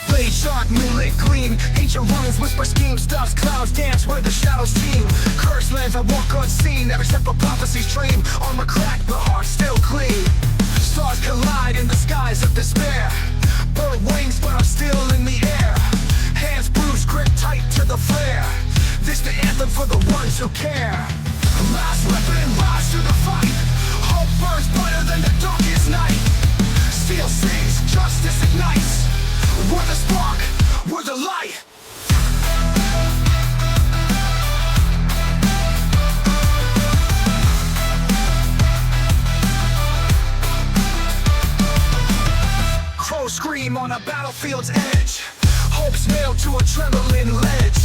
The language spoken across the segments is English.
Blade shark, moonlit gleam. Ancient runes, whisper schemes. Dust clouds dance where the shadows teem. Cursed lands I walk unseen. Every step a prophecy's dream. Armor cracked, but heart still clean. Stars collide in the skies of despair. Bird wings, but I'm still in the air. Hands bruised, grip tight to the flare. This the anthem for the ones who care. Last weapon, rise to the fight. Hope burns brighter than the darkest night. Steel sings, justice ignites. We're the spark, we're the light. Crows scream on a battlefield's edge. Hope's nailed to a trembling ledge.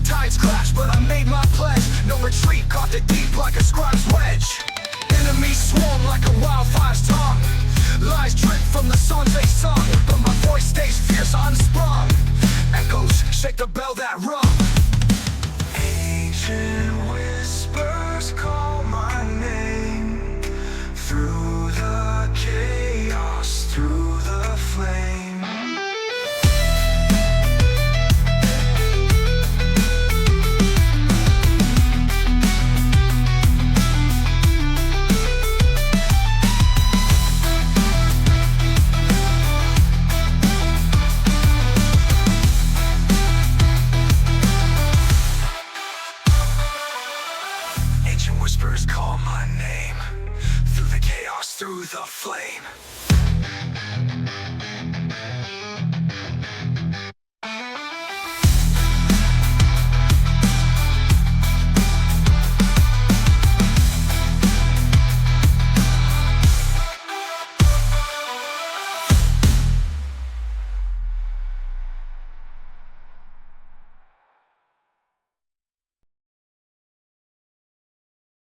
Tides clash, but I made my pledge. No retreat, caught the deep like a scribe's wedge. Enemies swarm like a wildfire's tongue. Lies drip from the songs they sung, but my voice stays fierce, unsprung. Echoes shake the bell that rung. Ancient whispers call my name. Through the chaos, through the flame. Whispers call my name. Through the chaos, through the flame.